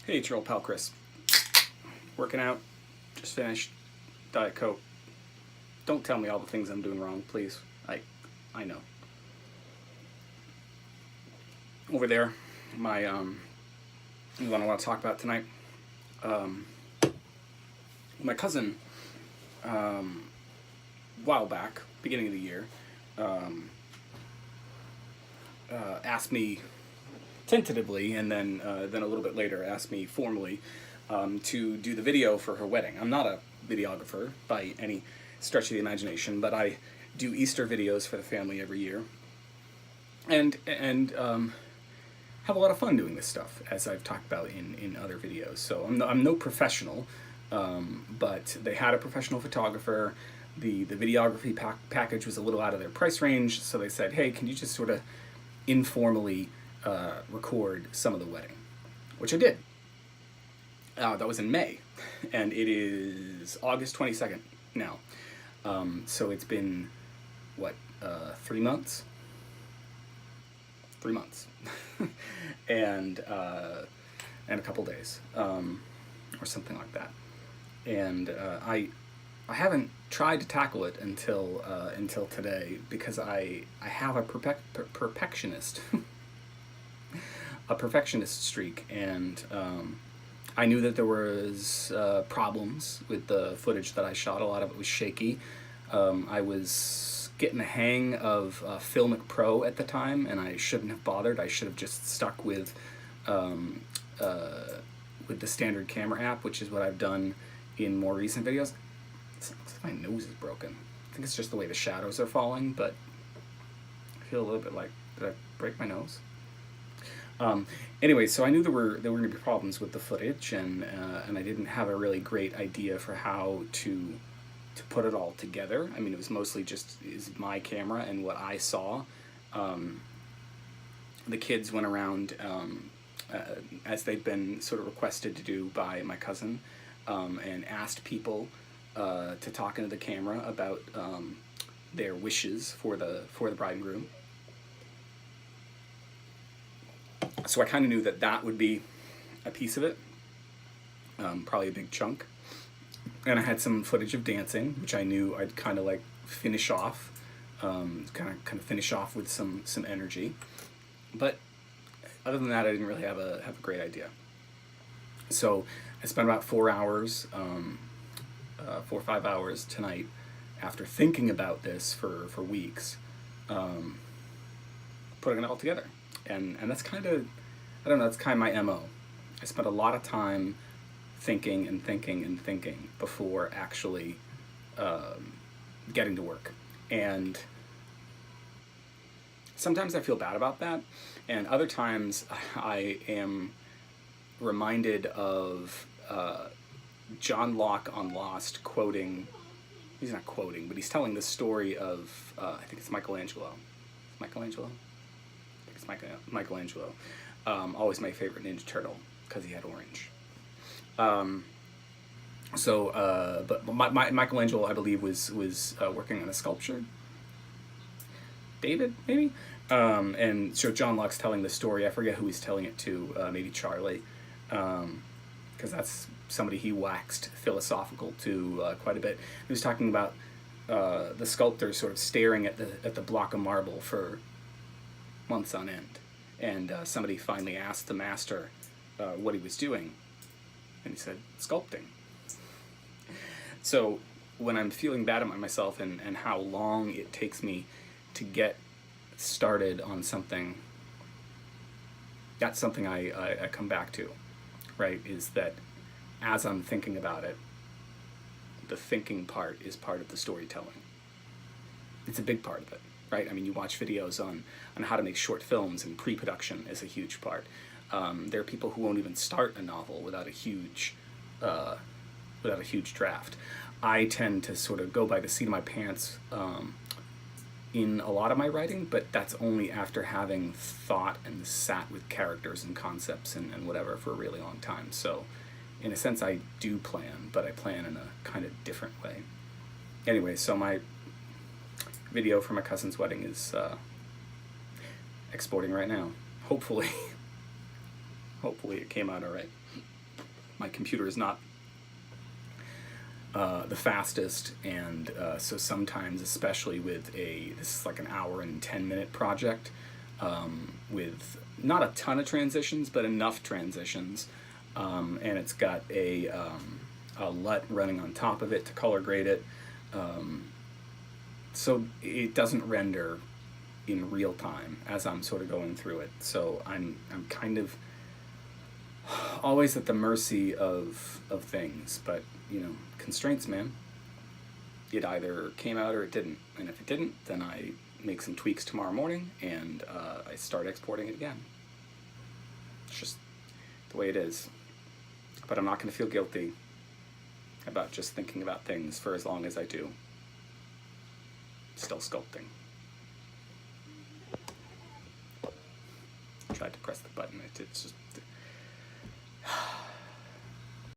Hey, it's your old pal Chris. Working out, just finished, Diet Coke. Don't tell me all the things I'm doing wrong, please. I know. Over there, my what I want to talk about tonight. My cousin, a while back, beginning of the year, asked me tentatively, and then a little bit later asked me formally to do the video for her wedding. I'm not a videographer by any stretch of the imagination, but I do Easter videos for the family every year, and have a lot of fun doing this stuff, as I've talked about in other videos. So I'm no professional, but they had a professional photographer. The videography package was a little out of their price range, so they said, hey, can you just sort of informally record some of the wedding, which I did. That was in May, and it is August 22nd now. So it's been, what, 3 months? 3 months. and a couple days, or something like that. And I haven't tried to tackle it until today, because I have a perfectionist a perfectionist streak, and I knew that there was problems with the footage that I shot. A lot of it was shaky. I was getting the hang of Filmic Pro at the time, and I shouldn't have bothered. I should have just stuck with the standard camera app, which is what I've done in more recent videos. My nose is broken. I think it's just the way the shadows are falling, but I feel a little bit like, did I break my nose? Anyway, so I knew there were going to be problems with the footage, and I didn't have a really great idea for how to put it all together. I mean, it was mostly just is my camera and what I saw. The kids went around, as they'd been sort of requested to do by my cousin, and asked people to talk into the camera about their wishes for the bride and groom. So I kind of knew that would be a piece of it, probably a big chunk. And I had some footage of dancing, which I knew I'd kind of like finish off, kind of finish off with some energy. But other than that, I didn't really have a great idea. So I spent about 4 hours, 4 or 5 hours tonight, after thinking about this for weeks, putting it all together. And that's kind of, I don't know, that's kind of my MO. I spent a lot of time thinking and thinking and thinking before actually getting to work. And sometimes I feel bad about that, and other times I am reminded of John Locke on Lost quoting, he's not quoting, but he's telling the story of, I think it's Michelangelo. Michelangelo? Michelangelo. Always my favorite Ninja Turtle, because he had orange. But Michelangelo, I believe, was working on a sculpture. David, maybe? And so John Locke's telling the story. I forget who he's telling it to, maybe Charlie, because that's somebody he waxed philosophical to quite a bit. He was talking about the sculptor sort of staring at the block of marble for months on end, and somebody finally asked the master what he was doing, and he said, sculpting. So when I'm feeling bad about myself and how long it takes me to get started on something, that's something I come back to, right, is that as I'm thinking about it, the thinking part is part of the storytelling. It's a big part of it. Right? I mean, you watch videos on how to make short films, and pre-production is a huge part. There are people who won't even start a novel without a huge draft. I tend to sort of go by the seat of my pants in a lot of my writing, but that's only after having thought and sat with characters and concepts and whatever for a really long time. So in a sense, I do plan, but I plan in a kind of different way. Anyway, so my video for my cousin's wedding is exporting right now. Hopefully it came out all right. My computer is not the fastest, and so sometimes, especially with this is like an hour and 10-minute project, with not a ton of transitions, but enough transitions, and it's got a LUT running on top of it to color grade it, so it doesn't render in real time as I'm sort of going through it. So I'm kind of always at the mercy of things, but you know, constraints, man. It either came out or it didn't, and if it didn't, then I make some tweaks tomorrow morning and I start exporting it again. It's just the way it is. But I'm not going to feel guilty about just thinking about things for as long as I do. Still sculpting. Tried to press the button, it's just